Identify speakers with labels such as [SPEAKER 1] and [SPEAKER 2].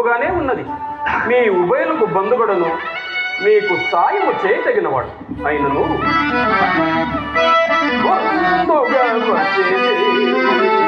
[SPEAKER 1] తక్కువగానే ఉన్నది. మీ ఉభయులకు బంధుగడను మీకు సాయము చేయతగినవాడు అయినను ముందుగా వచ్చేది